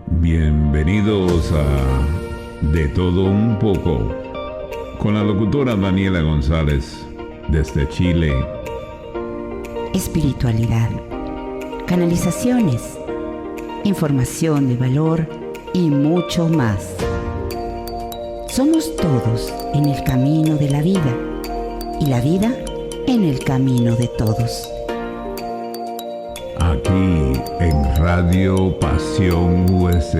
Bienvenidos a De Todo Un Poco, con la locutora Daniela González, desde Chile. Espiritualidad, canalizaciones, información de valor y mucho más. Somos todos en el camino de la vida y la vida en el camino de todos. Aquí en Radio Pasión US,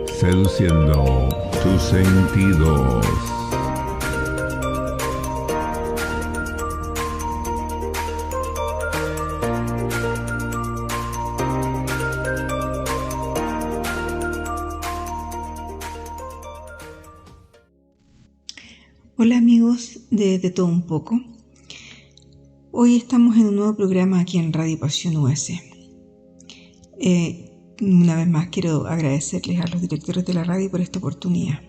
seduciendo tus sentidos. Hola amigos de Todo Un Poco. Hoy estamos en un nuevo programa aquí en Radio Pasión US. Una vez más quiero agradecerles a los directores de la radio por esta oportunidad.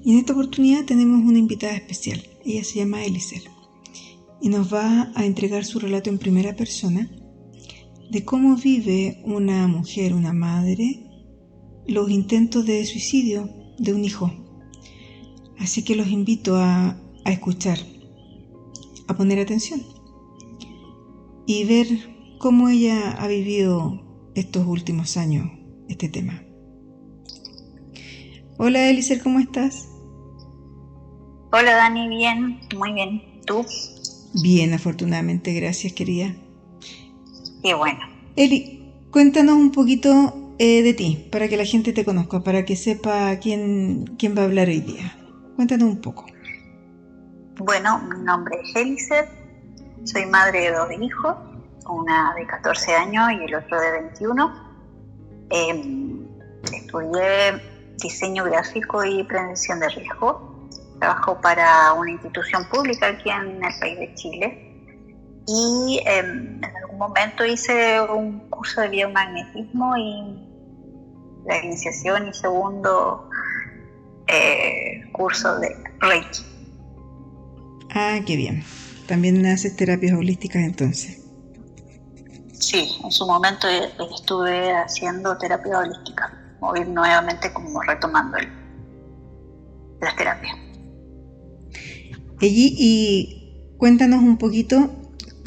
Y en esta oportunidad tenemos una invitada especial. Ella se llama Eliezer y nos va a entregar su relato en primera persona de cómo vive una mujer, una madre, los intentos de suicidio de un hijo. Así que los invito a escuchar, a poner atención y ver cómo ella ha vivido estos últimos años este tema. Hola Eliezer, ¿cómo estás? Hola Dani, bien, muy bien. ¿Tú? Bien, afortunadamente, gracias querida. Qué bueno. Eli, cuéntanos un poquito de ti, para que la gente te conozca, para que sepa quién va a hablar hoy día. Cuéntanos un poco. Bueno, mi nombre es Eliezer, soy madre de 2 hijos, una de 14 años y el otro de 21. Estudié diseño gráfico y prevención de riesgo. Trabajo para una institución pública aquí en el país de Chile. Y en algún momento hice un curso de biomagnetismo y la iniciación y segundo curso de Reiki. Ah, qué bien. ¿También haces terapias holísticas entonces? Sí, en su momento estuve haciendo terapia holística. Hoy nuevamente como retomando las terapias. Y cuéntanos un poquito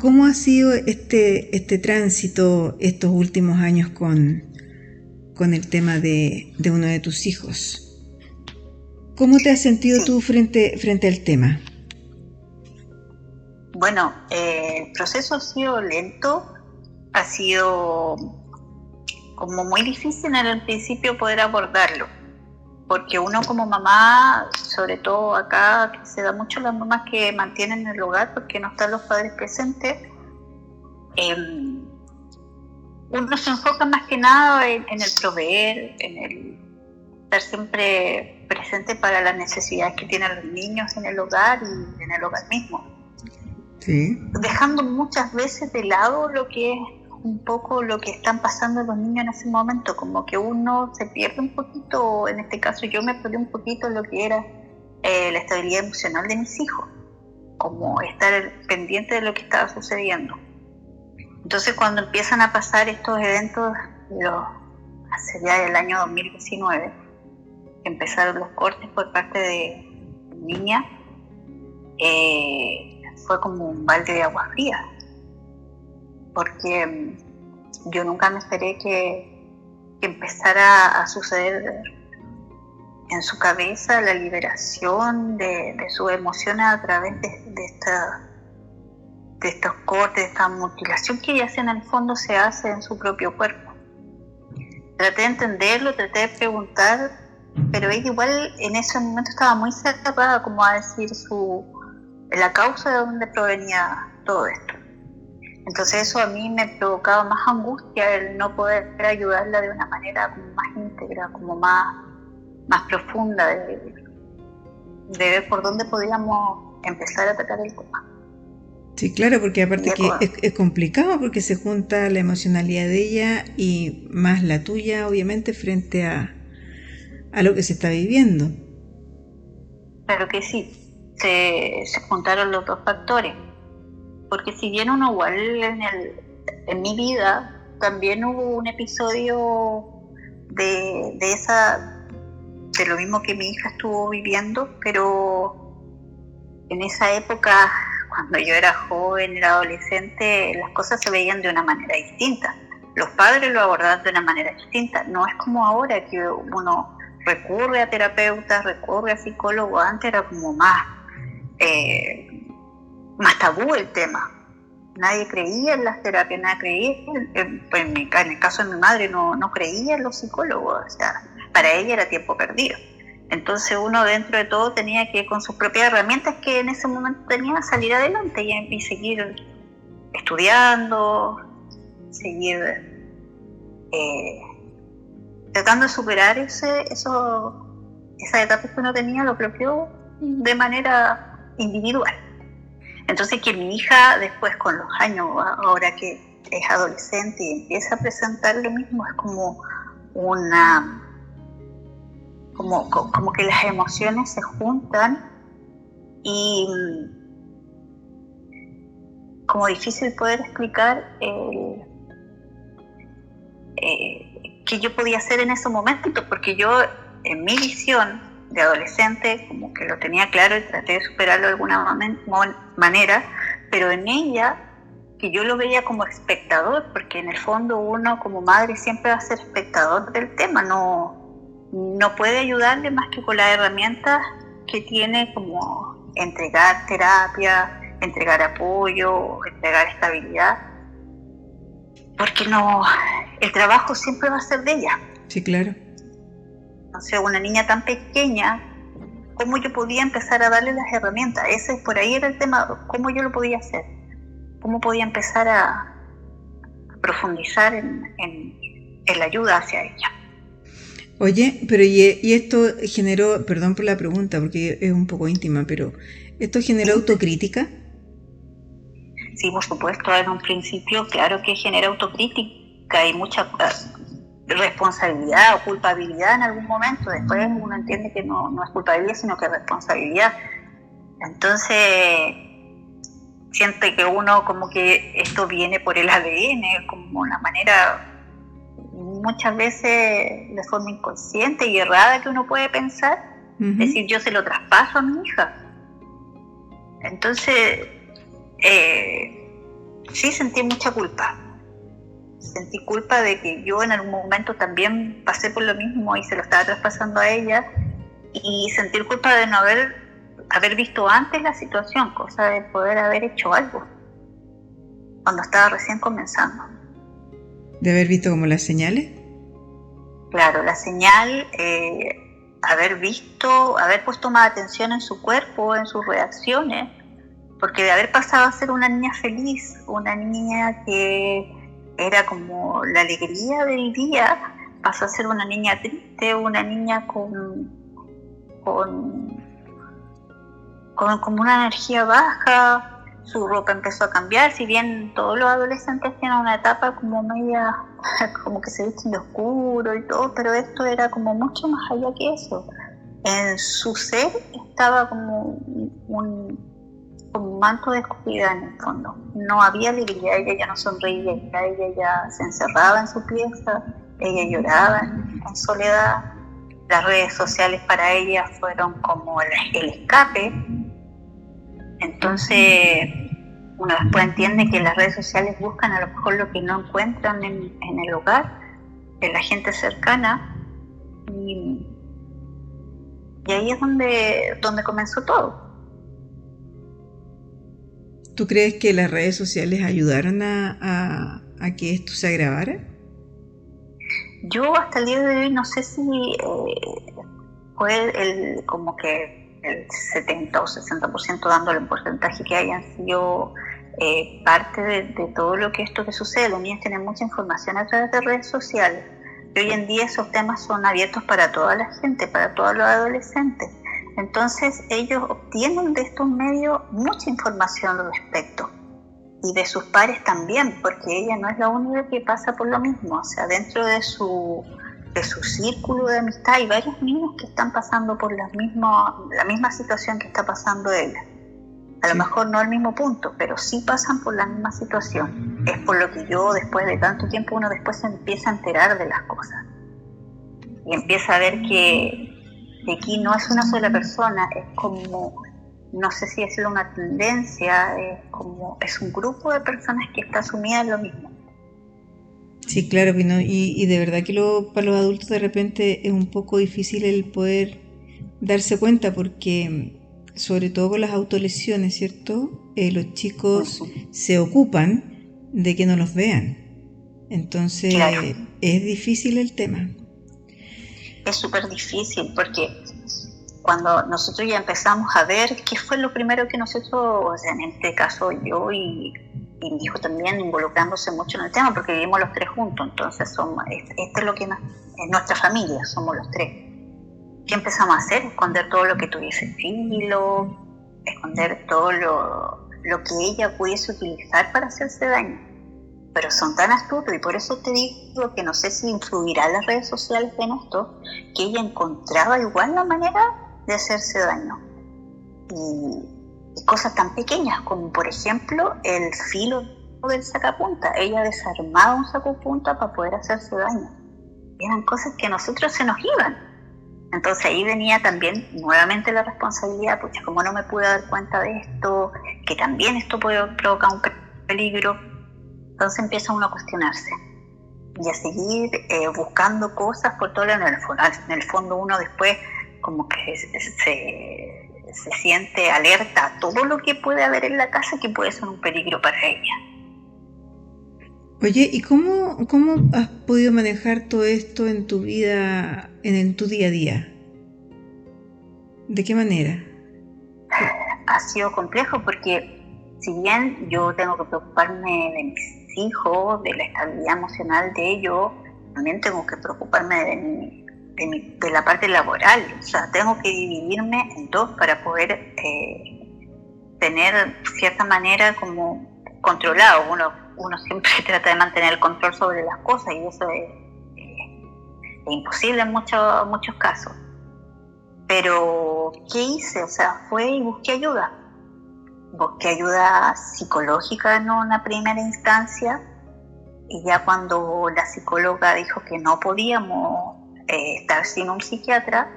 cómo ha sido este tránsito estos últimos años con el tema de uno de tus hijos. ¿Cómo te has sentido tú frente al tema? Bueno, el proceso ha sido lento, ha sido como muy difícil en el principio poder abordarlo, porque uno como mamá, sobre todo acá, que se da mucho las mamás que mantienen el hogar porque no están los padres presentes, uno se enfoca más que nada en el proveer, en el estar siempre presente para las necesidades que tienen los niños en el hogar y en el hogar mismo. Sí. Dejando muchas veces de lado lo que es un poco lo que están pasando los niños en ese momento, como que uno se pierde un poquito, en este caso yo me perdí un poquito en lo que era la estabilidad emocional de mis hijos, como estar pendiente de lo que estaba sucediendo. Entonces cuando empiezan a pasar estos eventos, hace ya el año 2019, empezaron los cortes por parte de mi niña, fue como un balde de agua fría, porque yo nunca me esperé que empezara a suceder en su cabeza la liberación de sus emociones a través de estos cortes, de esta mutilación que ella en el fondo se hace en su propio cuerpo. Traté de entenderlo, traté de preguntar, pero ella igual en ese momento estaba muy cerrada como a decir la causa de dónde provenía todo esto. Entonces eso a mí me provocaba más angustia, el no poder ayudarla de una manera como más íntegra, como más profunda, de ver por dónde podíamos empezar a tratar el tema. Sí, claro, porque aparte que es complicado porque se junta la emocionalidad de ella y más la tuya, obviamente, frente a lo que se está viviendo. Claro que sí, se juntaron los dos factores, porque si bien uno igual en mi vida también hubo un episodio de lo mismo que mi hija estuvo viviendo, pero en esa época, cuando yo era joven, era adolescente, las cosas se veían de una manera distinta. Los padres lo abordaban de una manera distinta. No es como ahora que uno recurre a terapeutas, recurre a psicólogos. Antes era como más tabú el tema. Nadie creía en las terapias, nadie creía, en el caso de mi madre no creía en los psicólogos, o sea, para ella era tiempo perdido. Entonces uno dentro de todo tenía que, con sus propias herramientas que en ese momento tenía, salir adelante y seguir estudiando, seguir tratando de superar esa etapa que uno tenía, lo propio, de manera individual. Entonces que mi hija después con los años, ahora que es adolescente y empieza a presentar lo mismo, es como como que las emociones se juntan y como difícil poder explicar qué yo podía hacer en ese momento, porque yo en mi visión de adolescente como que lo tenía claro y traté de superarlo de alguna manera, pero en ella, que yo lo veía como espectador, porque en el fondo uno como madre siempre va a ser espectador del tema, no puede ayudarle más que con las herramientas que tiene, como entregar terapia, entregar apoyo, entregar estabilidad, porque el trabajo siempre va a ser de ella. Sí, claro. Entonces, una niña tan pequeña, ¿cómo yo podía empezar a darle las herramientas? Por ahí era el tema, ¿cómo yo lo podía hacer? ¿Cómo podía empezar a profundizar en la ayuda hacia ella? Oye, pero y esto generó, perdón por la pregunta porque es un poco íntima, pero ¿esto generó autocrítica? Sí, por supuesto, en un principio claro que genera autocrítica y mucha responsabilidad o culpabilidad en algún momento. Después uno entiende que no es culpabilidad, sino que es responsabilidad. Entonces siente que uno como que esto viene por el ADN, como una manera muchas veces de forma inconsciente y errada que uno puede pensar. Es decir, yo se lo traspaso a mi hija. Entonces sí sentí mucha culpa. Sentí culpa de que yo en algún momento también pasé por lo mismo y se lo estaba traspasando a ella, y sentir culpa de no haber visto antes la situación, cosa de poder haber hecho algo cuando estaba recién comenzando. ¿De haber visto como las señales? Claro, la señal, haber puesto más atención en su cuerpo, en sus reacciones, porque de haber pasado a ser una niña feliz, una niña que era como la alegría del día, pasó a ser una niña triste, una niña con una energía baja. Su ropa empezó a cambiar, si bien todos los adolescentes tienen una etapa como media, como que se visten de oscuro y todo, pero esto era como mucho más allá que eso. En su ser estaba como un manto de oscuridad en el fondo. No había alegría, ella ya no sonreía, ella ya se encerraba en su pieza, ella lloraba en soledad. Las redes sociales para ella fueron como el escape. Entonces uno después entiende que las redes sociales buscan a lo mejor lo que no encuentran en el hogar, en la gente cercana, y ahí es donde comenzó todo. ¿Tú crees que las redes sociales ayudaron a que esto se agravara? Yo hasta el día de hoy no sé si fue como que el 70 o 60% dándole un porcentaje que hayan sido parte de todo lo que esto que sucede. Los niños tienen mucha información a través de redes sociales y hoy en día esos temas son abiertos para toda la gente, para todos los adolescentes. Entonces ellos obtienen de estos medios mucha información al respecto, y de sus pares también, porque ella no es la única que pasa por lo mismo. O sea, dentro de su círculo de amistad hay varios niños que están pasando por la misma situación que está pasando ella. A lo mejor no al mismo punto, pero sí pasan por la misma situación. Es por lo que yo, después de tanto tiempo, uno después se empieza a enterar de las cosas. y empieza a ver que aquí no es una sola persona, es como, no sé si decirlo una tendencia, es un grupo de personas que está sumida en lo mismo. Sí, claro, Pino, y de verdad que para los adultos de repente es un poco difícil el poder darse cuenta porque, sobre todo con las autolesiones, ¿cierto? Los chicos se ocupan de que no los vean. Entonces, claro, es difícil el tema. es súper difícil porque cuando nosotros ya empezamos a ver qué fue lo primero que nosotros, o sea, en este caso yo y mi hijo también involucrándose mucho en el tema porque vivimos los tres juntos, entonces esto es lo que es nuestra familia, somos los tres. ¿Qué empezamos a hacer? Esconder todo lo que tuviese filo, esconder todo lo que ella pudiese utilizar para hacerse daño. Pero son tan astutos y por eso te digo que no sé si influirá las redes sociales en esto, que ella encontraba igual la manera de hacerse daño. Y cosas tan pequeñas como por ejemplo el filo del sacapunta. Ella desarmaba un sacapunta para poder hacerse daño. Eran cosas que a nosotros se nos iban. Entonces ahí venía también nuevamente la responsabilidad, pucha, como no me pude dar cuenta de esto, que también esto puede provocar un peligro. Entonces empieza uno a cuestionarse y a seguir buscando cosas por todo lado. En el fondo uno después como que se siente alerta a todo lo que puede haber en la casa que puede ser un peligro para ella. Oye, ¿y cómo has podido manejar todo esto en tu vida, en tu día a día? ¿De qué manera? Ha sido complejo porque si bien yo tengo que preocuparme de mis hijos, de la estabilidad emocional de ellos, también tengo que preocuparme de la parte laboral. O sea, tengo que dividirme en dos para poder tener cierta manera como controlado. Uno siempre trata de mantener el control sobre las cosas y eso es imposible en muchos casos. Pero, ¿qué hice? O sea, fue y busqué ayuda. Busqué ayuda psicológica en una primera instancia y ya cuando la psicóloga dijo que no podíamos estar sin un psiquiatra,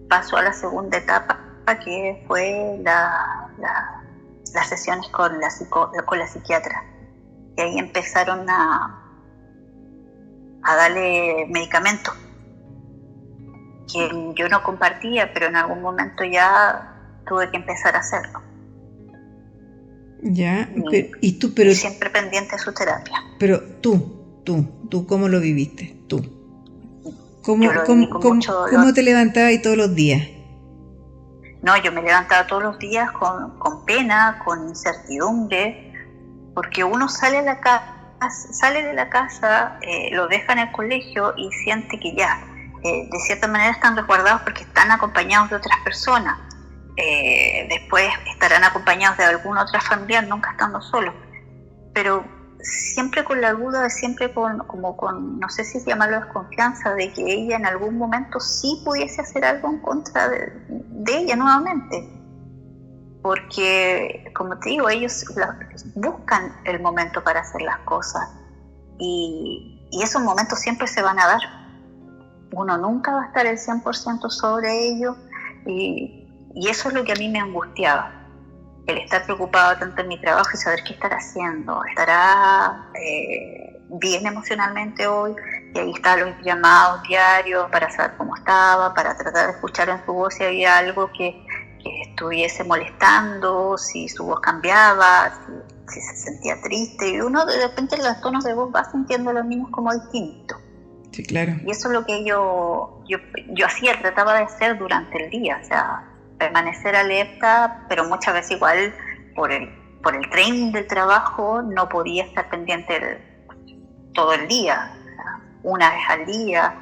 pasó a la segunda etapa que fue las sesiones con la psiquiatra. Y ahí empezaron a darle medicamentos que yo no compartía, pero en algún momento ya tuve que empezar a hacerlo. Ya, y tú, pero siempre pendiente de su terapia. Pero tú, ¿cómo lo viviste? Tú. ¿Cómo te levantabas ahí todos los días? No, yo me levantaba todos los días con pena, con incertidumbre, porque uno sale de la casa, lo deja en el colegio y siente que ya, de cierta manera están resguardados porque están acompañados de otras personas. Después estarán acompañados de alguna otra familiar, nunca estando solos, pero siempre con la duda, siempre con no sé si llamarlo desconfianza, de que ella en algún momento sí pudiese hacer algo en contra de ella nuevamente, porque como te digo, ellos buscan el momento para hacer las cosas y esos momentos siempre se van a dar. Uno nunca va a estar el 100% sobre ellos y eso es lo que a mí me angustiaba, el estar preocupado tanto en mi trabajo y saber qué estará haciendo, estará bien emocionalmente hoy, y ahí están los llamados diarios para saber cómo estaba, para tratar de escuchar en su voz si había algo que estuviese molestando, si su voz cambiaba, si se sentía triste, y uno de repente los tonos de voz va sintiendo a los niños como distintos. Sí, claro. Y eso es lo que yo hacía, trataba de hacer durante el día, o sea, permanecer alerta, pero muchas veces igual por el training del trabajo no podía estar pendiente todo el día, o sea, una vez al día,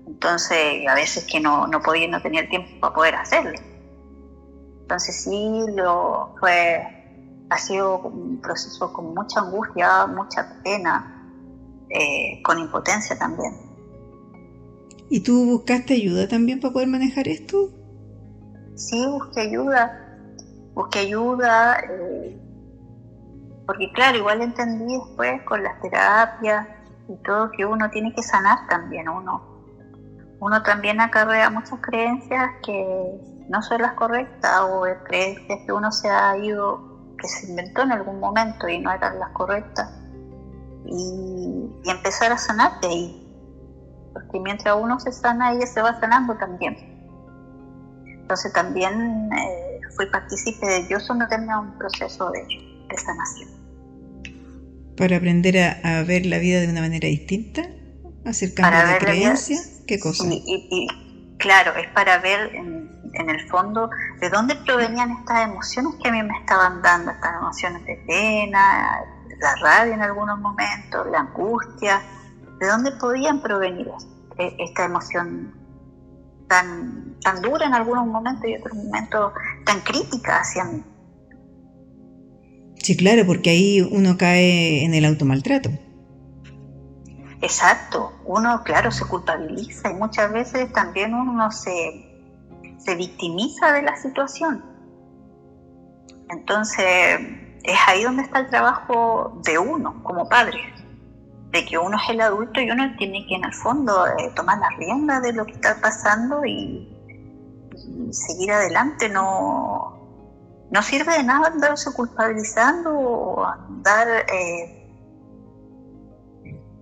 entonces a veces que no podía, no tenía el tiempo para poder hacerlo. Entonces sí, ha sido un proceso con mucha angustia, mucha pena, con impotencia también. ¿Y tú buscaste ayuda también para poder manejar esto? Sí, busqué ayuda, porque claro, igual entendí después con las terapias y todo que uno tiene que sanar también, uno uno también acarrea muchas creencias que no son las correctas, o creencias que uno se ha ido, que se inventó en algún momento y no eran las correctas, y empezar a sanar de ahí, porque mientras uno se sana, ella se va sanando también. Entonces también fui partícipe de yo someterme a un proceso de sanación. Para aprender a ver la vida de una manera distinta, hacer cambios de creencia, ¿qué cosa? Y claro, es para ver en el fondo de dónde provenían estas emociones que a mí me estaban dando, estas emociones de pena, la rabia en algunos momentos, la angustia, de dónde podían provenir esta emoción tan dura en algunos momentos y otros momentos tan crítica hacia mí. Sí, claro, porque ahí uno cae en el automaltrato. Exacto, uno, claro, se culpabiliza y muchas veces también uno se victimiza de la situación. Entonces, es ahí donde está el trabajo de uno como padre, de que uno es el adulto y uno tiene que en el fondo tomar las riendas de lo que está pasando y seguir adelante. No sirve de nada andarse culpabilizando o andar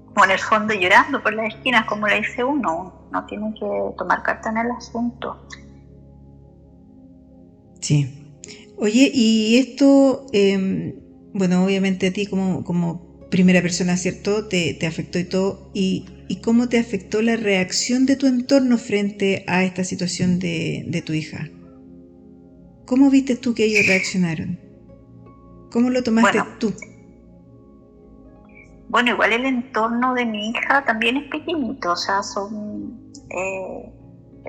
como en el fondo llorando por las esquinas, como le dice uno. No tiene que tomar carta en el asunto. Sí. Oye, y esto, bueno, obviamente a ti como primera persona, ¿cierto? Te afectó y todo. ¿Y cómo te afectó la reacción de tu entorno frente a esta situación de tu hija? ¿Cómo viste tú que ellos reaccionaron? ¿Cómo lo tomaste tú? Bueno, igual el entorno de mi hija también es pequeñito, o sea,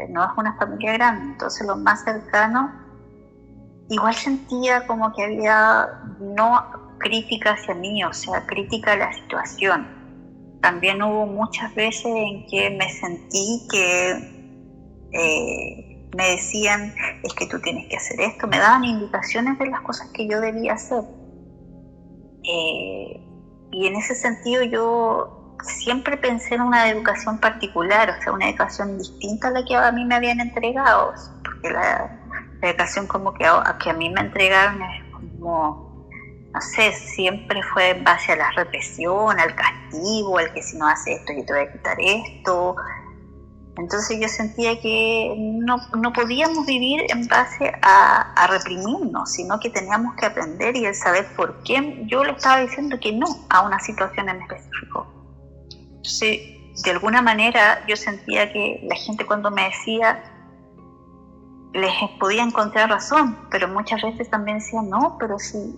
no es una familia grande, entonces los más cercanos, igual sentía como que había no crítica hacia mí, o sea, crítica a la situación. También hubo muchas veces en que me sentí que me decían, es que tú tienes que hacer esto, me daban indicaciones de las cosas que yo debía hacer. Y en ese sentido yo siempre pensé en una educación particular, o sea, una educación distinta a la que a mí me habían entregado, porque la educación como que a mí me entregaron es como, no sé, siempre fue en base a la represión, al castigo, al que si no haces esto yo te voy a quitar esto. Entonces yo sentía que no podíamos vivir en base a reprimirnos, sino que teníamos que aprender y el saber por qué yo le estaba diciendo que no a una situación en específico. Entonces, de alguna manera yo sentía que la gente cuando me decía, les podía encontrar razón, pero muchas veces también decía, no, pero si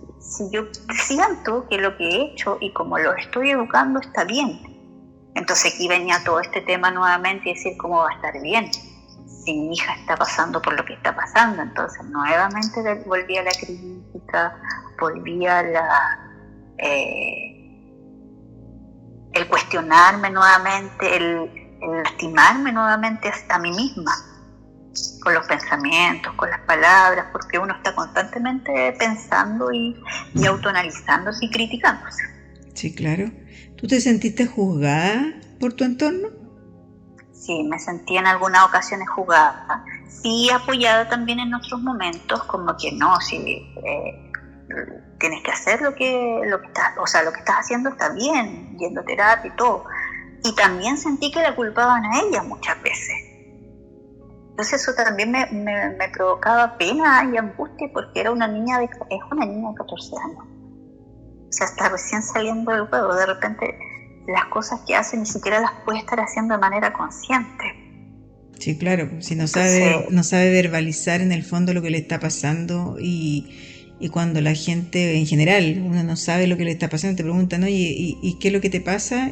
yo siento que lo que he hecho y como lo estoy educando está bien. Entonces aquí venía todo este tema nuevamente y decir cómo va a estar bien si mi hija está pasando por lo que está pasando. Entonces nuevamente volvía la crítica, volvía el cuestionarme nuevamente, el lastimarme nuevamente a mí misma, con los pensamientos, con las palabras, porque uno está constantemente pensando y autoanalizándose y criticándose. Sí, claro. ¿Tú te sentiste juzgada por tu entorno? Sí, me sentí en algunas ocasiones juzgada. Sí, apoyada también en otros momentos, como que no, si tienes que hacer lo que estás haciendo está bien, yendo a terapia y todo. Y también sentí que la culpaban a ella muchas veces. Entonces eso también me provocaba pena y angustia, porque es una niña de 14 años. O sea, está recién saliendo del juego. De repente las cosas que hace ni siquiera las puede estar haciendo de manera consciente. Sí, claro, si no sabe verbalizar en el fondo lo que le está pasando, y cuando la gente en general, uno no sabe lo que le está pasando, te preguntan, oye, ¿y qué es lo que te pasa?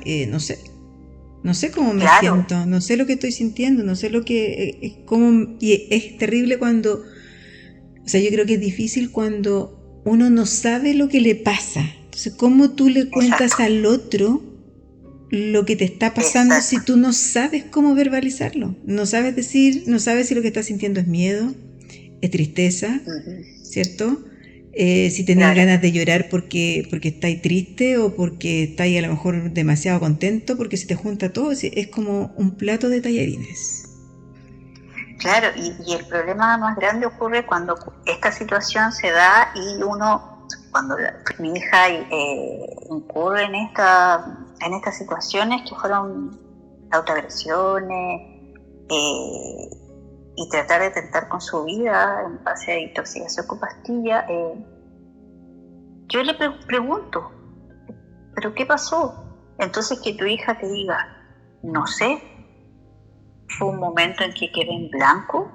No sé cómo me siento, no sé lo que estoy sintiendo, no sé lo que y es terrible cuando, o sea, yo creo que es difícil cuando uno no sabe lo que le pasa. Entonces, ¿cómo tú le cuentas al otro lo que te está pasando si tú no sabes cómo verbalizarlo? No sabes decir, no sabes si lo que estás sintiendo es miedo, es tristeza, ¿cierto? Si tenés ganas de llorar porque estáis triste o porque estáis a lo mejor demasiado contento, porque se te junta todo, es como un plato de tallarines. Claro, y el problema más grande ocurre cuando esta situación se da y cuando mi hija incurre en estas situaciones que fueron autoagresiones y tratar de tentar con su vida en base a intoxicación con pastilla, yo le pregunto, ¿pero qué pasó? Entonces que tu hija te diga, no sé, fue un momento en que quedé en blanco,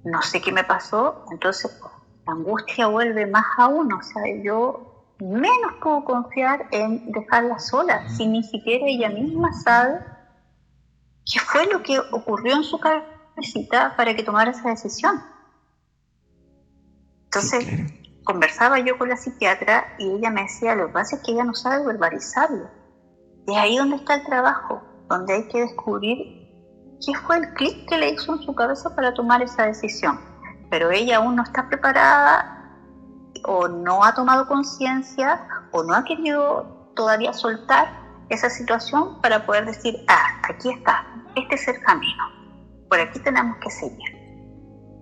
no sé qué me pasó, entonces la angustia vuelve más aún, o sea, yo menos puedo confiar en dejarla sola, si ni siquiera ella misma sabe qué fue lo que ocurrió en su cabecita para que tomara esa decisión. Entonces, Sí, claro. conversaba yo con la psiquiatra y ella me decía, lo que pasa es que ella no sabe verbalizarlo. Y es ahí donde está el trabajo, donde hay que descubrir qué fue el clic que le hizo en su cabeza para tomar esa decisión. Pero ella aún no está preparada o no ha tomado conciencia o no ha querido todavía soltar esa situación para poder decir, aquí está, este es el camino, por aquí tenemos que seguir.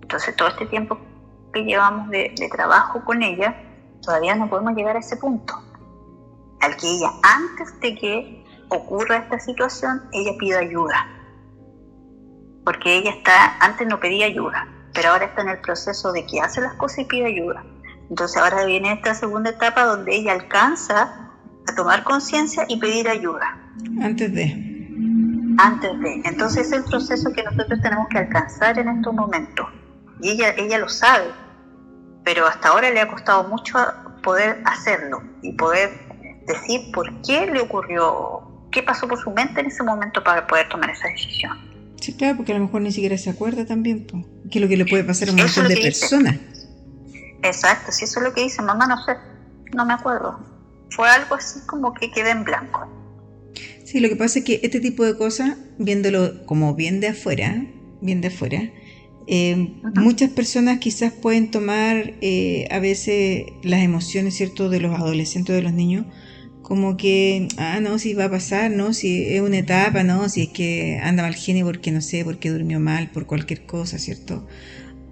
Entonces todo este tiempo que llevamos de trabajo con ella, todavía no podemos llegar a ese punto, al que ella, antes de que ocurra esta situación, ella pida ayuda. Porque ella antes no pedía ayuda, pero ahora está en el proceso de que hace las cosas y pide ayuda. Entonces ahora viene esta segunda etapa donde ella alcanza a tomar conciencia y pedir ayuda. Antes de. Entonces es el proceso que nosotros tenemos que alcanzar en estos momentos. Y ella lo sabe, pero hasta ahora le ha costado mucho poder hacerlo y poder decir por qué le ocurrió, qué pasó por su mente en ese momento para poder tomar esa decisión. Sí, claro, porque a lo mejor ni siquiera se acuerda también, pues, que es lo que le puede pasar a un Eso montón de es lo que dice. personas. Exacto, si eso es lo que dice, mamá, no sé, no me acuerdo. Fue algo así como que quedé en blanco. Sí, lo que pasa es que este tipo de cosas, viéndolo como bien de afuera, muchas personas quizás pueden tomar a veces las emociones, ¿cierto?, de los adolescentes o de los niños, como que, no, si va a pasar, no, si es una etapa, no, si es que anda mal genio porque no sé, porque durmió mal, por cualquier cosa, ¿cierto?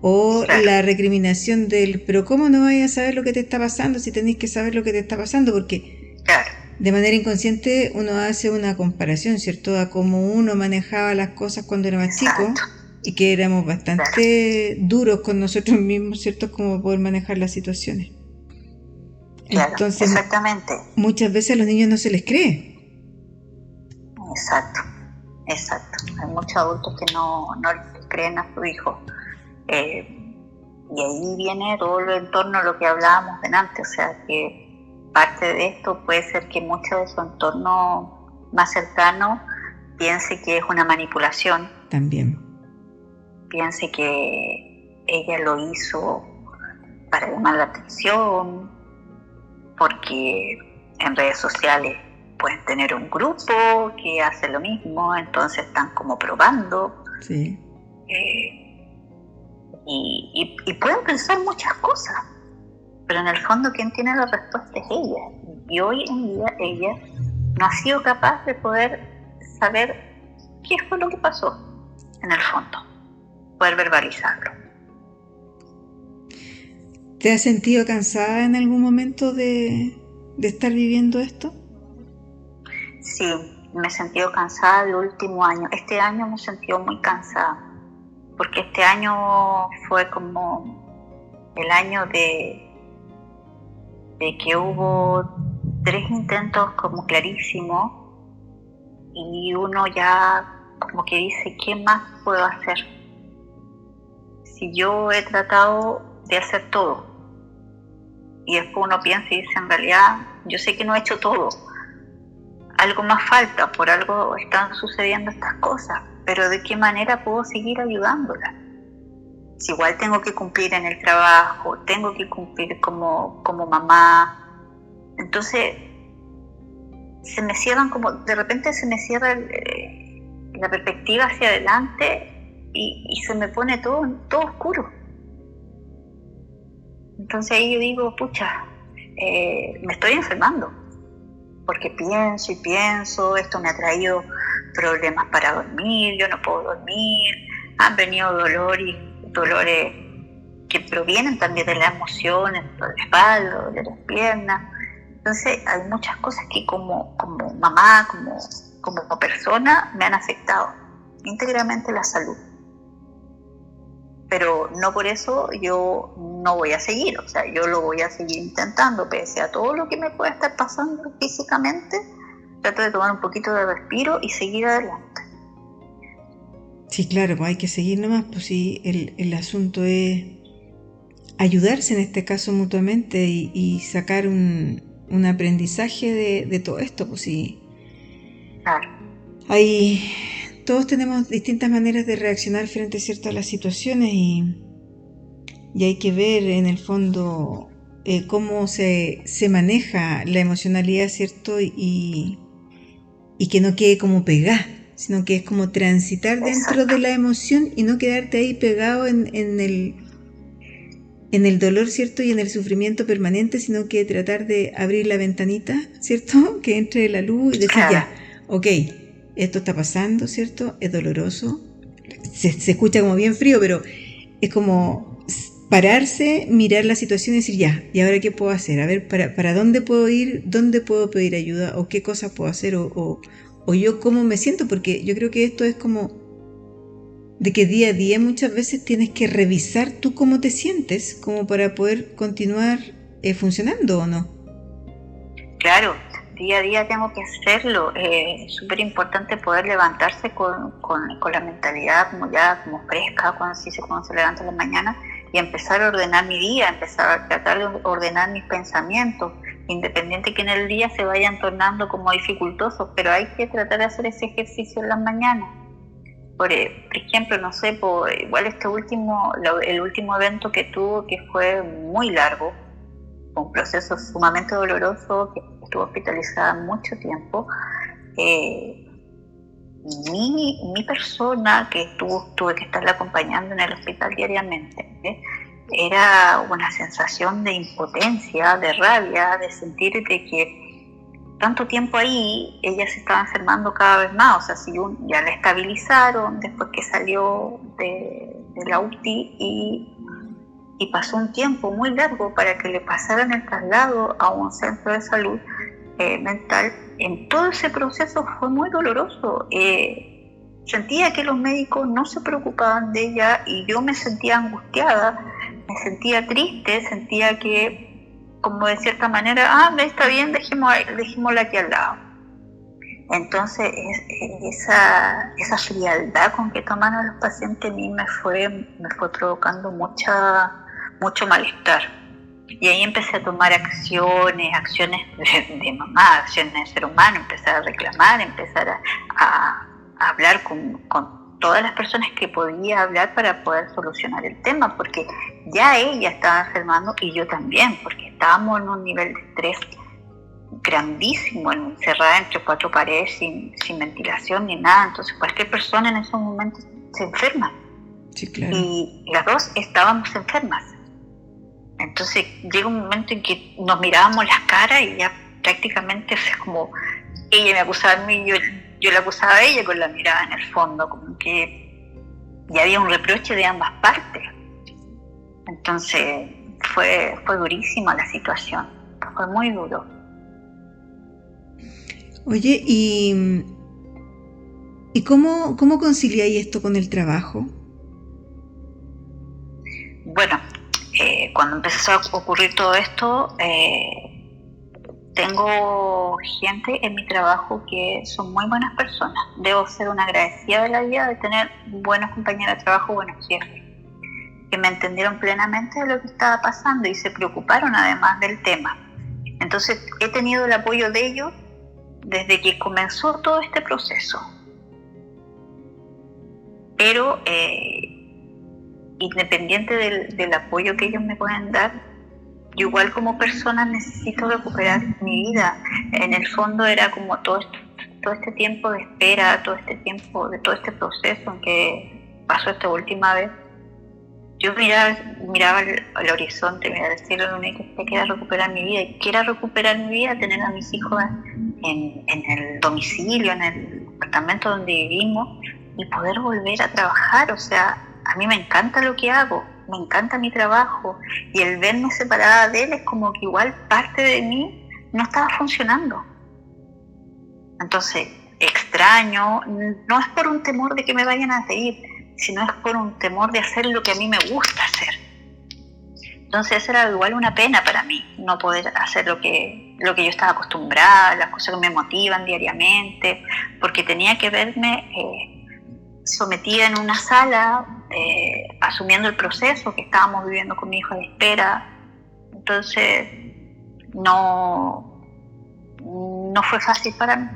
O Claro. la recriminación del, pero ¿cómo no vayas a saber lo que te está pasando si tenés que saber lo que te está pasando? Porque Claro. de manera inconsciente uno hace una comparación, ¿cierto?, a cómo uno manejaba las cosas cuando era más chico y que éramos bastante duros con nosotros mismos, ¿cierto?, como poder manejar las situaciones. Claro, Entonces, exactamente. muchas veces a los niños no se les cree. Exacto. Hay muchos adultos que no les creen a su hijo. Y ahí viene todo lo en torno a lo que hablábamos delante, o sea que parte de esto puede ser que mucho de su entorno más cercano piense que es una manipulación. También. Piense que ella lo hizo para llamar la atención, porque en redes sociales pueden tener un grupo que hace lo mismo, entonces están como probando. Sí. Y pueden pensar muchas cosas, pero en el fondo quien tiene la respuesta es ella. Y hoy en día ella no ha sido capaz de poder saber qué fue lo que pasó en el fondo, poder verbalizarlo. ¿Te has sentido cansada en algún momento de estar viviendo esto? Sí, me he sentido cansada el último año. Este año me he sentido muy cansada, porque este año fue como el año de que hubo 3 intentos como clarísimos y uno ya como que dice, ¿qué más puedo hacer? Si yo he tratado de hacer todo y después uno piensa y dice, en realidad yo sé que no he hecho todo, algo más falta, por algo están sucediendo estas cosas, pero ¿de qué manera puedo seguir ayudándola? Si igual tengo que cumplir en el trabajo, tengo que cumplir como mamá, entonces se me cierran de repente se me cierra la perspectiva hacia adelante y se me pone todo oscuro. Entonces ahí yo digo, pucha, me estoy enfermando, porque pienso y pienso, esto me ha traído problemas para dormir, yo no puedo dormir, han venido dolores que provienen también de las emociones, de la espalda, de las piernas. Entonces hay muchas cosas que como mamá, como persona, me han afectado íntegramente la salud. Pero no por eso yo no voy a seguir, o sea, yo lo voy a seguir intentando, pese a todo lo que me pueda estar pasando físicamente, trato de tomar un poquito de respiro y seguir adelante. Sí, claro, pues hay que seguir nomás, pues sí, el asunto es ayudarse en este caso mutuamente y sacar un aprendizaje de todo esto, pues sí. Claro. Todos tenemos distintas maneras de reaccionar frente a las situaciones y hay que ver en el fondo cómo se maneja la emocionalidad, ¿cierto? Y que no quede como pegada, sino que es como transitar dentro de la emoción y no quedarte ahí pegado en el dolor, ¿cierto? Y en el sufrimiento permanente, sino que tratar de abrir la ventanita, ¿cierto? Que entre la luz y decir, claro, ya, ok, esto está pasando, ¿cierto? Es doloroso. Se escucha como bien frío, pero es como pararse, mirar la situación y decir, ya, ¿y ahora qué puedo hacer? A ver, ¿para dónde puedo ir? ¿Dónde puedo pedir ayuda? ¿O qué cosas puedo hacer? ¿O yo cómo me siento? Porque yo creo que esto es como de que día a día muchas veces tienes que revisar tú cómo te sientes, como para poder continuar funcionando, ¿o no? Claro, día a día tengo que hacerlo. Es súper importante poder levantarse con la mentalidad como fresca, cuando se levanta en la mañana, y empezar a ordenar mi día, empezar a tratar de ordenar mis pensamientos, independiente que en el día se vayan tornando como dificultosos, pero hay que tratar de hacer ese ejercicio en las mañanas. Por ejemplo, no sé, igual el último evento que tuvo, que fue muy largo, un proceso sumamente doloroso, que estuvo hospitalizada mucho tiempo. Mi persona, que tuve que estarla acompañando en el hospital diariamente, era una sensación de impotencia, de rabia, de sentir de que tanto tiempo ahí ella se estaba enfermando cada vez más. O sea, si ya la estabilizaron después que salió de la UTI y pasó un tiempo muy largo para que le pasaran el traslado a un centro de salud mental. En todo ese proceso fue muy doloroso. Sentía que los médicos no se preocupaban de ella y yo me sentía angustiada, me sentía triste, sentía que, como de cierta manera, está bien, dejémosla aquí al lado. Entonces, esa frialdad con que toman a los pacientes a mí me fue provocando mucho malestar. Y ahí empecé a tomar acciones de mamá, acciones de ser humano, empezar a reclamar, empezar a hablar con todas las personas que podía hablar para poder solucionar el tema, porque ya ella estaba enfermando y yo también, porque estábamos en un nivel de estrés grandísimo, encerrada entre cuatro paredes, sin ventilación ni nada. Entonces cualquier persona en esos momentos se enferma. Sí, claro. Y las dos estábamos enfermas. Entonces llega un momento en que nos mirábamos las caras y ya prácticamente, o sea, como ella me acusaba a mí, yo la acusaba a ella con la mirada en el fondo, como que ya había un reproche de ambas partes. Entonces fue durísima la situación, fue muy duro. Oye, ¿y cómo conciliáis esto con el trabajo? Bueno, cuando empezó a ocurrir todo esto, tengo gente en mi trabajo que son muy buenas personas. Debo ser una agradecida de la vida de tener buenos compañeros de trabajo, buenos jefes, que me entendieron plenamente de lo que estaba pasando y se preocuparon además del tema. Entonces he tenido el apoyo de ellos desde que comenzó todo este proceso. Pero independiente del apoyo que ellos me pueden dar, yo igual como persona necesito recuperar mi vida. En el fondo era como todo este tiempo de espera, todo este proceso en que pasó esta última vez. Yo miraba al horizonte, miraba al cielo, lo único que queda recuperar mi vida. Y quiero recuperar mi vida, tener a mis hijos en el domicilio, en el apartamento donde vivimos, y poder volver a trabajar. O sea, a mí me encanta lo que hago, me encanta mi trabajo, y el verme separada de él es como que igual parte de mí no estaba funcionando. Entonces, extraño, no es por un temor de que me vayan a seguir, sino es por un temor de hacer lo que a mí me gusta hacer. Entonces era igual una pena para mí, no poder hacer lo que yo estaba acostumbrada, las cosas que me motivan diariamente, porque tenía que verme sometida en una sala, asumiendo el proceso que estábamos viviendo con mi hijo de espera. Entonces no fue fácil para mí,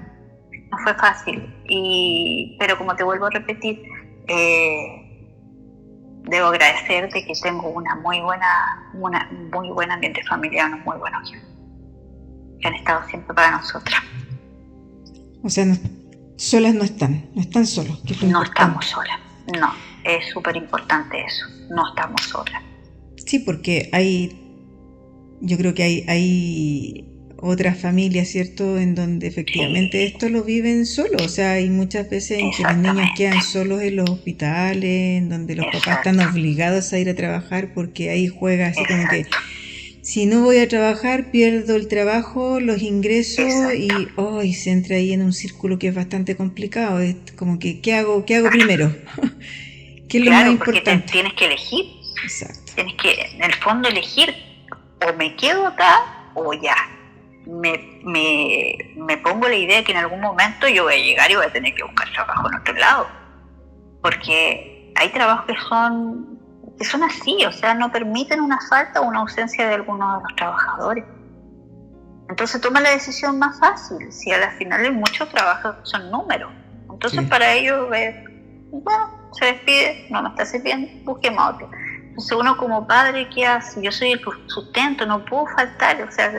no fue fácil, pero como te vuelvo a repetir, debo agradecerte que tengo un muy buen ambiente familiar, unos muy buenos hijos que han estado siempre para nosotras. O sea, solas no están solos. No estamos solas, no, es súper importante eso, no estamos solas. Sí, porque yo creo que hay otras familias, ¿cierto?, en donde efectivamente esto lo viven solos. O sea, hay muchas veces en que los niños quedan solos en los hospitales, en donde los papás están obligados a ir a trabajar, porque ahí juega así como que si no voy a trabajar pierdo el trabajo, los ingresos y se entra ahí en un círculo que es bastante complicado. Es como que ¿qué hago primero? ¿Qué es lo más importante? Porque tienes que elegir. Exacto. Tienes que en el fondo elegir, o me quedo acá o ya. Me pongo la idea que en algún momento yo voy a llegar y voy a tener que buscar trabajo en otro lado, porque hay trabajos que son así, o sea, no permiten una falta o una ausencia de alguno de los trabajadores. Entonces toma la decisión más fácil, si a la final hay muchos trabajos que son números. Entonces para ellos bueno, se despide, no me está sirviendo, busquemos a otro. Entonces uno como padre, ¿qué hace? Yo soy el sustento, no puedo faltar, o sea,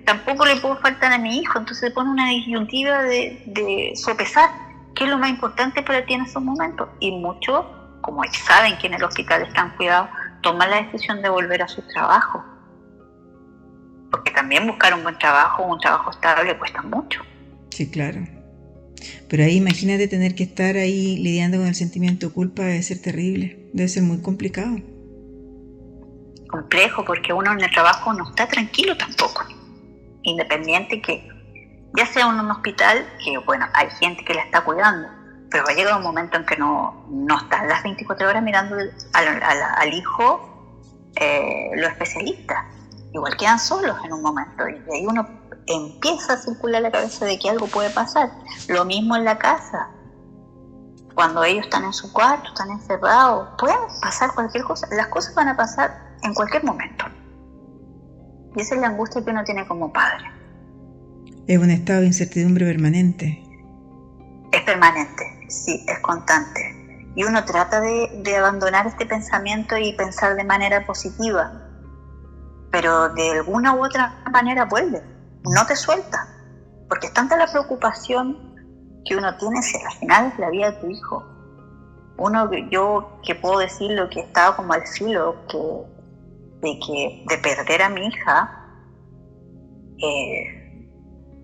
tampoco le puedo faltar a mi hijo. Entonces se pone una disyuntiva de sopesar qué es lo más importante para ti en esos momentos. Y muchos, como saben que en el hospital están cuidados, toman la decisión de volver a su trabajo. Porque también buscar un buen trabajo, un trabajo estable, cuesta mucho. Sí, claro. Pero ahí imagínate tener que estar ahí lidiando con el sentimiento de culpa, debe ser terrible, debe ser muy complicado. Complejo, porque uno en el trabajo no está tranquilo tampoco. Independiente que ya sea en un hospital, que bueno, hay gente que la está cuidando, pero va a llegar un momento en que no están las 24 horas mirando al hijo los especialistas. Igual quedan solos en un momento, y ahí uno empieza a circular la cabeza de que algo puede pasar. Lo mismo en la casa, cuando ellos están en su cuarto, están encerrados, puede pasar cualquier cosa, las cosas van a pasar en cualquier momento. Y esa es la angustia que uno tiene como padre. Es un estado de incertidumbre permanente. Es permanente, sí, es constante. Y uno trata de abandonar este pensamiento y pensar de manera positiva, pero de alguna u otra manera vuelve, no te suelta, porque es tanta la preocupación que uno tiene si al final es la vida de tu hijo. Yo que puedo decir lo que he estado como al filo de perder a mi hija,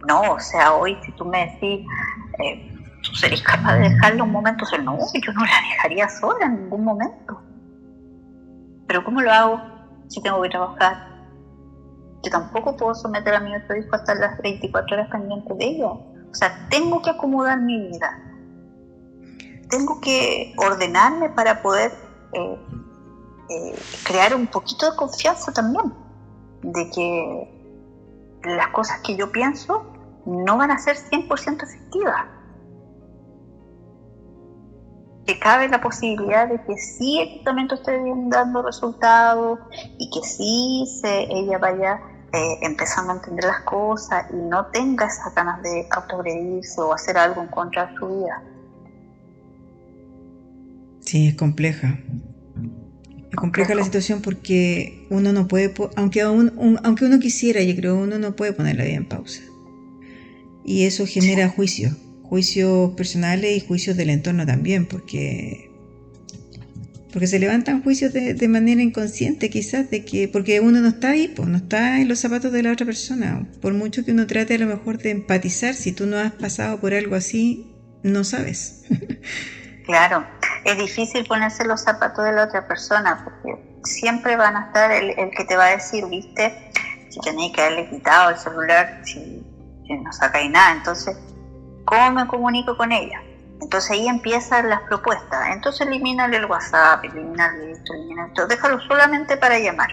no, o sea, hoy si tú me decís, ¿tú serías capaz de dejarla un momento? No, yo no la dejaría sola en ningún momento. Pero ¿cómo lo hago si tengo que trabajar? Yo tampoco puedo someter a mi otro hijo a estar las 24 horas pendientes de ella. O sea, tengo que acomodar mi vida. Tengo que ordenarme para poder crear un poquito de confianza también, de que las cosas que yo pienso no van a ser 100% efectivas. Que cabe la posibilidad de que sí el tratamiento esté dando resultados y que sí ella vaya empezando a entender las cosas y no tenga esas ganas de autoagredirse o hacer algo en contra de su vida. Sí, es compleja. Es compleja la situación porque uno no puede, aunque uno quisiera, yo creo, uno no puede poner la vida en pausa. Y eso genera juicios personales y juicios del entorno también, porque se levantan juicios de manera inconsciente quizás, porque uno no está ahí, no está en los zapatos de la otra persona. Por mucho que uno trate a lo mejor de empatizar, si tú no has pasado por algo así, no sabes. Claro, es difícil ponerse los zapatos de la otra persona porque siempre van a estar el que te va a decir, viste, si tenéis que haberle quitado el celular, si no sacáis nada, entonces, ¿cómo me comunico con ella? Entonces ahí empiezan las propuestas, entonces elimínale el WhatsApp, elimínale esto, déjalo solamente para llamar,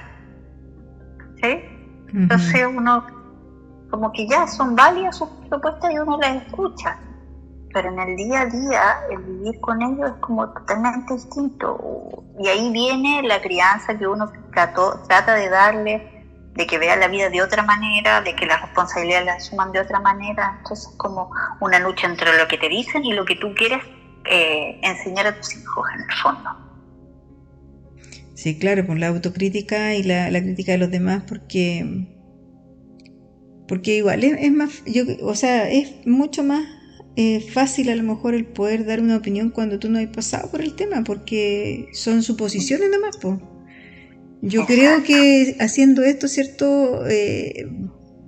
¿sí? Entonces uno, como que ya son válidas sus propuestas y uno las escucha. Pero en el día a día, el vivir con ellos es como totalmente distinto. Y ahí viene la crianza que uno trata de darle, de que vea la vida de otra manera, de que las responsabilidades las asuman de otra manera. Entonces es como una lucha entre lo que te dicen y lo que tú quieres enseñar a tus hijos en el fondo. Sí, claro, pues la autocrítica y la crítica de los demás, porque igual es más, es mucho más fácil a lo mejor el poder dar una opinión cuando tú no has pasado por el tema, porque son suposiciones nomás, pues. Yo creo que haciendo esto, ¿cierto?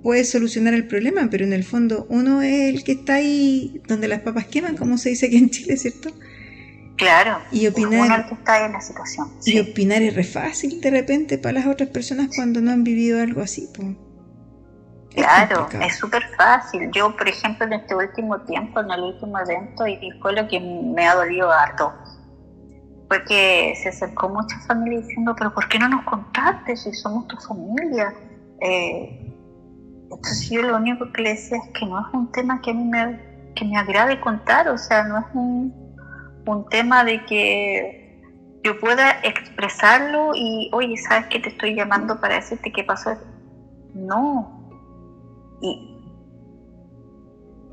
Puedes solucionar el problema, pero en el fondo uno es el que está ahí donde las papas queman, como se dice aquí en Chile, ¿cierto? Claro, y opinar, uno es el que está en la situación. Y sí, opinar es re fácil de repente para las otras personas cuando no han vivido algo así, pues. Claro, es súper fácil. Yo, por ejemplo, en este último tiempo, en el último evento, y fue lo que me ha dolido harto, fue que se acercó mucha familia diciendo, pero ¿por qué no nos contaste si somos tu familia? Entonces yo lo único que le decía es que no es un tema que a mí me agrade contar, o sea, no es un tema de que yo pueda expresarlo y, oye, ¿sabes qué? Te estoy llamando para decirte qué pasó. No.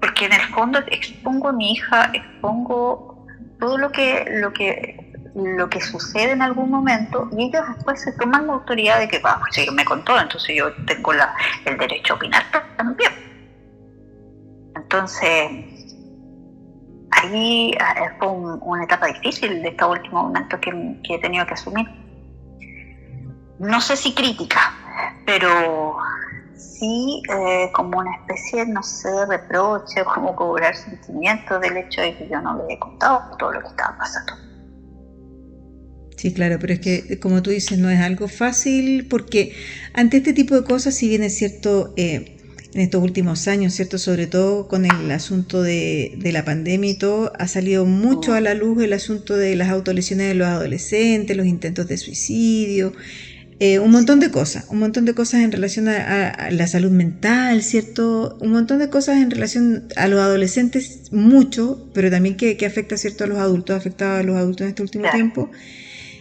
Porque en el fondo expongo a mi hija, expongo todo lo que sucede en algún momento, y ellos después se toman la autoridad de que, vamos, si me contó, entonces yo tengo el derecho a opinar también. Entonces, ahí fue una etapa difícil de este último momento que he tenido que asumir. No sé si crítica, pero sí como una especie, no sé, de reproche, como cobrar sentimientos del hecho de que yo no le he contado todo lo que estaba pasando. Sí, claro, pero es que, como tú dices, no es algo fácil, porque ante este tipo de cosas, si bien es cierto, en estos últimos años, cierto, sobre todo con el asunto de la pandemia y todo, ha salido mucho a la luz el asunto de las autolesiones de los adolescentes, los intentos de suicidio, un montón de cosas en relación a la salud mental, ¿cierto? Un montón de cosas en relación a los adolescentes, mucho, pero también que afecta, ¿cierto?, a los adultos, ha afectado a los adultos en este último tiempo.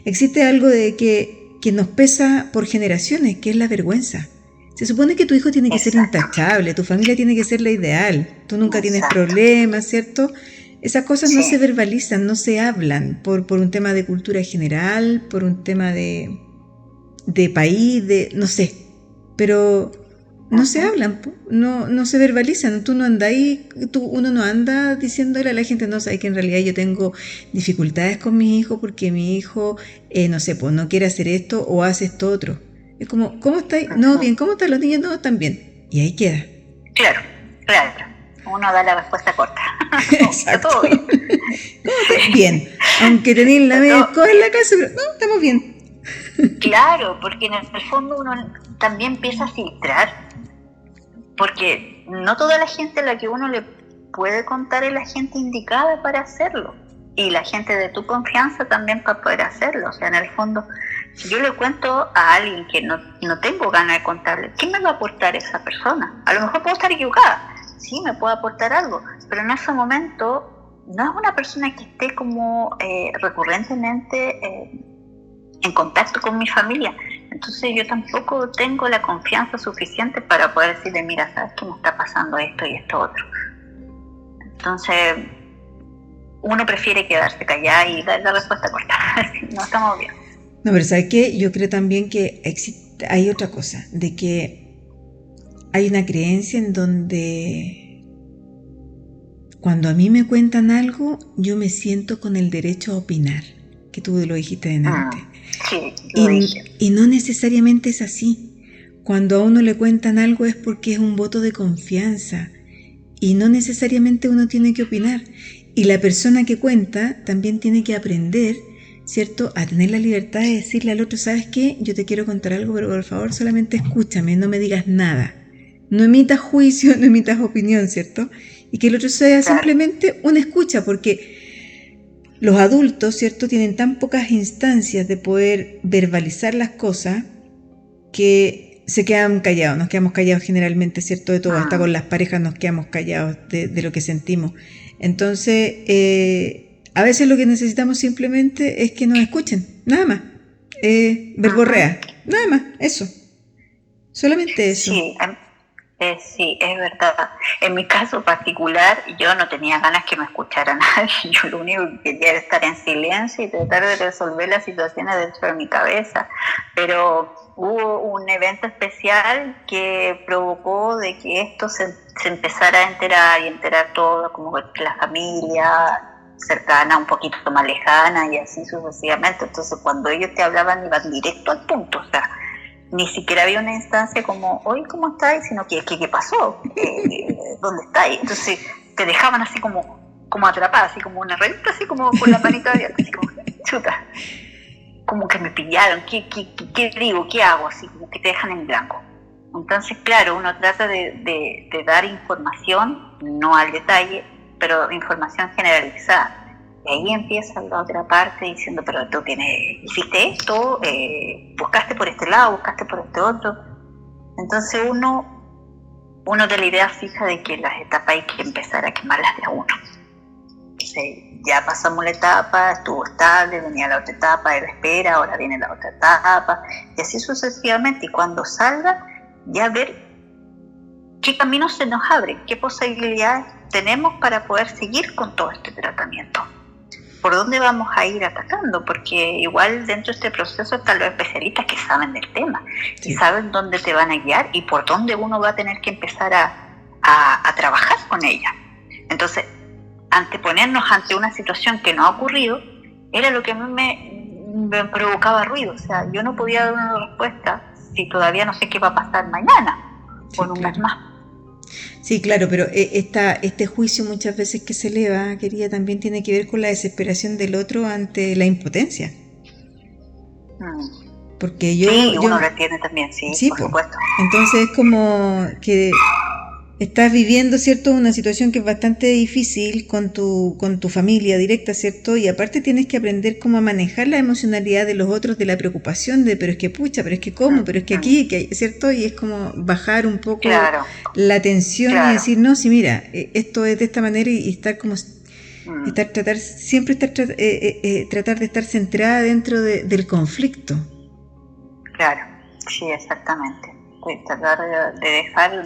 Existe algo de que nos pesa por generaciones, que es la vergüenza. Se supone que tu hijo tiene que ser intachable, tu familia tiene que ser la ideal, tú nunca tienes problemas, ¿cierto? Esas cosas no se verbalizan, no se hablan por un tema de cultura general, por un tema de país, no sé, pero no se hablan, no se verbalizan. Tú no andas ahí, uno no anda diciéndole a la gente, no, sabes que en realidad yo tengo dificultades con mi hijo porque mi hijo, no sé, pues no quiere hacer esto o hace esto otro. Es como, ¿cómo estáis? No, bien, ¿cómo están los niños? No, están bien. Y ahí queda. Claro. Uno da la respuesta corta. Exacto. Todo bien. ¿Cómo estás? Bien. Aunque tenéis la media escoba en la casa, pero no, estamos bien. Claro, porque en el fondo uno también empieza a filtrar, porque no toda la gente a la que uno le puede contar es la gente indicada para hacerlo, y la gente de tu confianza también para poder hacerlo. O sea, en el fondo, si yo le cuento a alguien que no tengo ganas de contarle, ¿qué me va a aportar esa persona? A lo mejor puedo estar equivocada, sí, me puede aportar algo, pero en ese momento no es una persona que esté como recurrentemente en contacto con mi familia. Entonces yo tampoco tengo la confianza suficiente para poder decirle, mira, sabes que me está pasando esto y esto otro. Entonces uno prefiere quedarse callada y dar la respuesta corta. No estamos bien. No, pero ¿sabes qué? Yo creo también que hay otra cosa, de que hay una creencia en donde cuando a mí me cuentan algo, yo me siento con el derecho a opinar, que tú lo dijiste delante. Sí, lo dije. Y no necesariamente es así. Cuando a uno le cuentan algo es porque es un voto de confianza. y no necesariamente uno tiene que opinar. Y la persona que cuenta también tiene que aprender, ¿cierto?, a tener la libertad de decirle al otro, ¿sabes qué? Yo te quiero contar algo, pero por favor solamente escúchame, no me digas nada. No emitas juicio, no emitas opinión, ¿cierto? Y que el otro sea simplemente una escucha, porque los adultos, ¿cierto?, tienen tan pocas instancias de poder verbalizar las cosas que se quedan callados. Nos quedamos callados generalmente, ¿cierto?, de todo. Hasta con las parejas nos quedamos callados de lo que sentimos. Entonces, a veces lo que necesitamos simplemente es que nos escuchen, nada más. Verborrea, nada más, eso. Solamente eso. Sí, es verdad. En mi caso particular, yo no tenía ganas que me escuchara nadie. Yo lo único que quería era estar en silencio y tratar de resolver las situaciones dentro de mi cabeza. Pero hubo un evento especial que provocó de que esto se empezara a enterar todo, como la familia cercana, un poquito más lejana y así sucesivamente. Entonces, cuando ellos te hablaban, iban directo al punto, o sea, ni siquiera había una instancia como, oye, ¿cómo estáis? Sino que, ¿qué pasó? ¿Dónde estáis? Entonces te dejaban así como atrapada, así como una revista, así como con la manita abierta, así como, chuta, como que me pillaron, ¿qué digo? ¿Qué hago? Así como que te dejan en blanco. Entonces, claro, uno trata de dar información, no al detalle, pero información generalizada. Y ahí empieza la otra parte diciendo, pero tú hiciste esto, buscaste por este lado, buscaste por este otro. Entonces uno de la idea fija de que las etapas hay que empezar a quemarlas de a uno. Entonces, ya pasamos la etapa, estuvo estable, venía la otra etapa, era espera, ahora viene la otra etapa, y así sucesivamente. Y cuando salga, ya ver qué caminos se nos abren, qué posibilidades tenemos para poder seguir con todo este tratamiento. ¿Por dónde vamos a ir atacando? Porque igual dentro de este proceso están los especialistas que saben del tema, sí, y saben dónde te van a guiar y por dónde uno va a tener que empezar a trabajar con ella. Entonces, anteponernos ante una situación que no ha ocurrido era lo que a mí me provocaba ruido. O sea, yo no podía dar una respuesta si todavía no sé qué va a pasar mañana, sí, o en un mes más. Sí, claro, pero este juicio muchas veces que se eleva, querida, también tiene que ver con la desesperación del otro ante la impotencia. Porque uno lo entiende también, sí, por supuesto. Entonces es como que estás viviendo, ¿cierto?, una situación que es bastante difícil con tu familia directa, ¿cierto? Y aparte tienes que aprender cómo a manejar la emocionalidad de los otros, de la preocupación de, pero es que pucha, pero es que cómo, pero es que aquí, ¿cierto? Y es como bajar un poco la tensión y decir, no, sí, mira, esto es de esta manera y estar como... tratar de estar centrada dentro del conflicto. Claro, sí, exactamente. Tratar de dejar,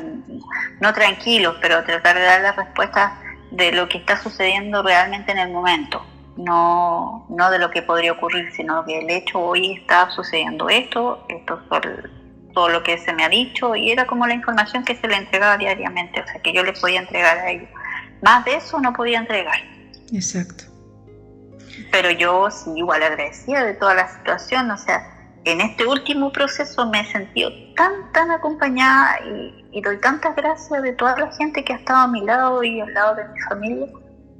no tranquilos, pero tratar de dar la respuesta de lo que está sucediendo realmente en el momento, no de lo que podría ocurrir, sino que el hecho hoy está sucediendo esto es todo lo que se me ha dicho, y era como la información que se le entregaba diariamente, o sea, que yo le podía entregar a ellos. Más de eso no podía entregar. Exacto. Pero yo sí, igual agradecida de toda la situación, o sea, en este último proceso me he sentido tan acompañada y doy tantas gracias de toda la gente que ha estado a mi lado y al lado de mi familia,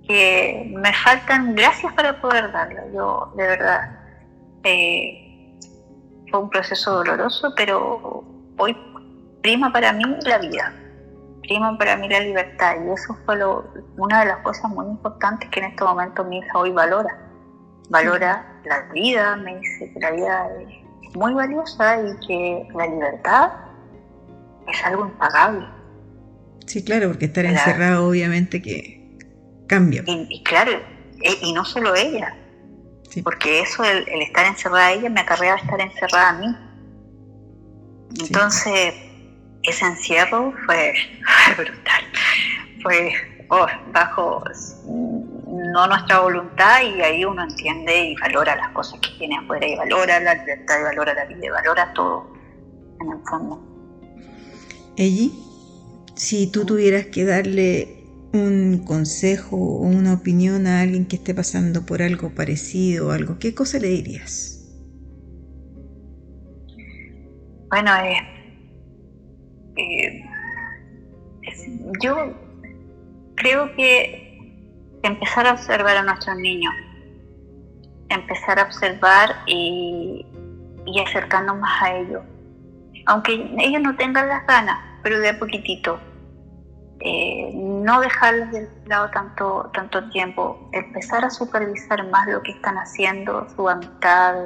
que me faltan gracias para poder darlo. Yo, de verdad, fue un proceso doloroso, pero hoy prima para mí la vida, prima para mí la libertad, y eso fue una de las cosas muy importantes que en este momento mi hija hoy valora la vida. Me dice que la vida es muy valiosa y que la libertad es algo impagable. Sí, claro, porque estar encerrado obviamente que cambia. Y claro, y no solo ella, sí, porque eso, el estar encerrada a ella me acarreaba estar encerrada a mí. Entonces, sí, ese encierro fue brutal, fue bajo no nuestra voluntad, y ahí uno entiende y valora las cosas que tiene afuera, y valora la libertad, y valora la vida, y valora todo en el fondo. Ellie, si tú tuvieras que darle un consejo o una opinión a alguien que esté pasando por algo parecido o algo, ¿qué cosa le dirías? Bueno, yo creo que empezar a observar a nuestros niños, empezar a observar y acercarnos más a ellos, aunque ellos no tengan las ganas, pero de a poquitito. No dejarlos de lado tanto tiempo, empezar a supervisar más lo que están haciendo, su amistad,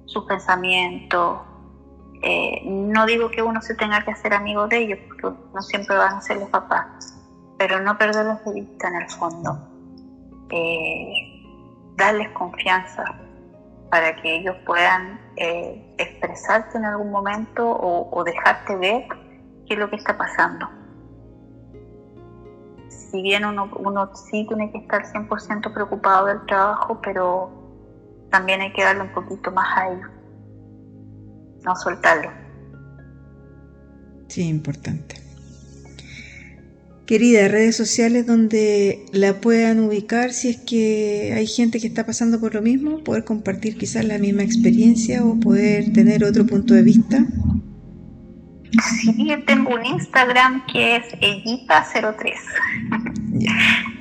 sus pensamientos. No digo que uno se tenga que hacer amigo de ellos, porque no siempre van a ser los papás, pero no perderlos de vista en el fondo. Darles confianza para que ellos puedan expresarte en algún momento o dejarte ver qué es lo que está pasando. Si bien uno sí tiene que estar 100% preocupado del trabajo, pero también hay que darle un poquito más a ellos, no soltarlo. Sí, importante. Querida, redes sociales donde la puedan ubicar si es que hay gente que está pasando por lo mismo, poder compartir quizás la misma experiencia o poder tener otro punto de vista. Sí, yo tengo un Instagram que es Ellita03.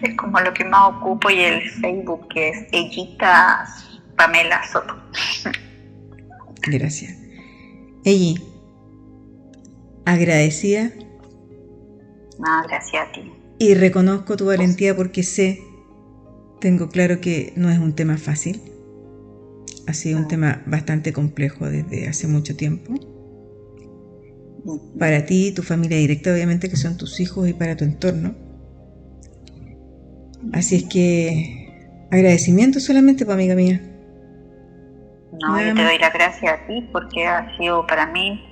Es como lo que más ocupo, y el Facebook que es Ellita Pamela Soto. Gracias. Elli, agradecida. No, gracias a ti. Y reconozco tu valentía porque tengo claro que no es un tema fácil. Ha sido un tema bastante complejo desde hace mucho tiempo. Para ti y tu familia directa, obviamente, que son tus hijos, y para tu entorno. Así es que agradecimiento solamente, pues, amiga mía. No, yo te doy las gracias a ti porque ha sido para mí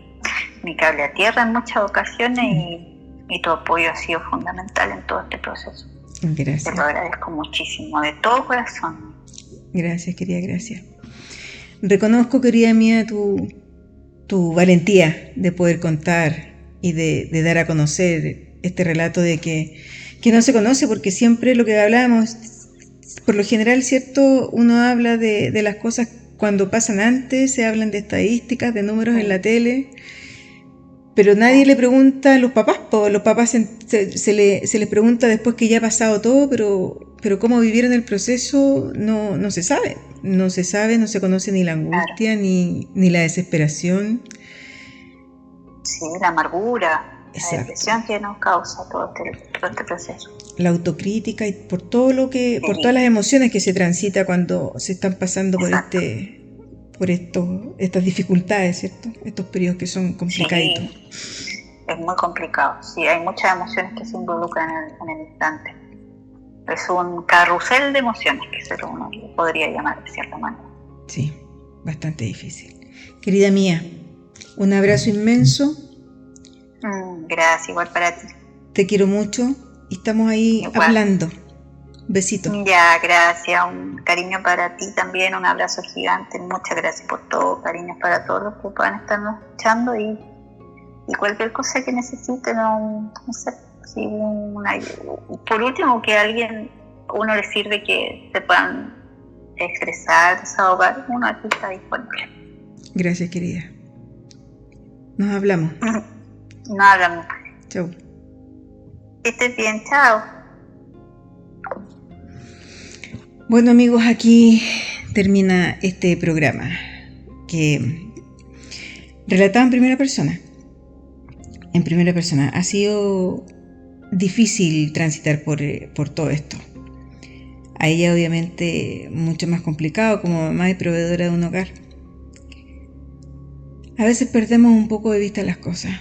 mi cable a tierra en muchas ocasiones y tu apoyo ha sido fundamental en todo este proceso. Gracias. Te lo agradezco muchísimo, de todo corazón. Gracias, querida, gracias. Reconozco, querida mía, tu valentía de poder contar y de dar a conocer este relato de que no se conoce, porque siempre lo que hablamos, por lo general, ¿cierto? Uno habla de las cosas cuando pasan antes, se hablan de estadísticas, de números en la tele, pero nadie le pregunta a los papás, los papás se les pregunta después que ya ha pasado todo, pero cómo vivieron el proceso no se sabe. No se sabe, no se conoce ni la angustia, ni la desesperación. Sí, la amargura, exacto, la depresión que nos causa todo este proceso. La autocrítica y por todo lo que, por todas las emociones que se transita cuando se están pasando exacto, por estas dificultades, ¿cierto? Estos periodos que son complicaditos. Sí, es muy complicado. Sí, hay muchas emociones que se involucran en el instante. Es un carrusel de emociones, que uno podría llamar de cierta manera. Sí, bastante difícil. Querida mía, un abrazo inmenso. Gracias, igual para ti. Te quiero mucho y estamos ahí igual, hablando. Besito. Ya, gracias. Un cariño para ti también, un abrazo gigante. Muchas gracias por todo. Cariños para todos los que puedan estarnos escuchando y cualquier cosa que necesiten, no sé. Sí, por último, que a alguien, uno le sirve que se puedan expresar, desahogar, uno aquí está disponible. Gracias, querida. Nos hablamos. Nos hablamos. Chau. Que estés bien, chao. Bueno, amigos, aquí termina este programa que relataba en primera persona. En primera persona. Ha sido difícil transitar por todo esto. A ella obviamente mucho más complicado como mamá y proveedora de un hogar. A veces perdemos un poco de vista las cosas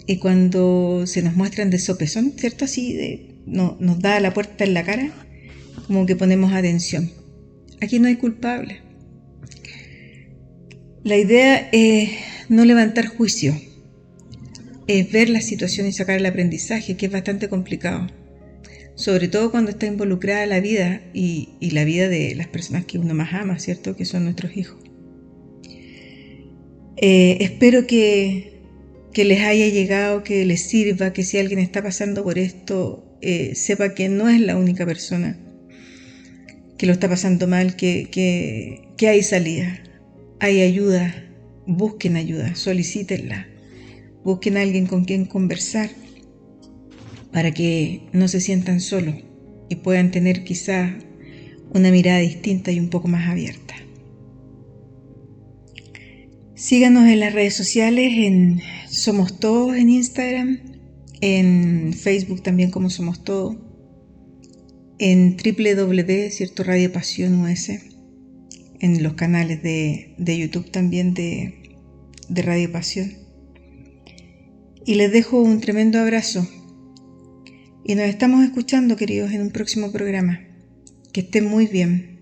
y cuando se nos muestran de sopesón, ¿cierto? Así nos da la puerta en la cara, como que ponemos atención. Aquí no hay culpable. La idea es no levantar juicio, es ver la situación y sacar el aprendizaje, que es bastante complicado, sobre todo cuando está involucrada la vida y la vida de las personas que uno más ama, ¿cierto? Que son nuestros hijos. Espero que les haya llegado, que les sirva, que si alguien está pasando por esto, sepa que no es la única persona que lo está pasando mal, que hay salida, hay ayuda, busquen ayuda, solicítenla. Busquen a alguien con quien conversar. para que no se sientan solos y puedan tener quizás una mirada distinta y un poco más abierta. Síganos en las redes sociales, en Somos Todos en Instagram, en Facebook también como Somos Todos, en Radio Pasión US, en los canales de YouTube también de Radio Pasión. Y les dejo un tremendo abrazo. Y nos estamos escuchando, queridos, en un próximo programa. Que estén muy bien.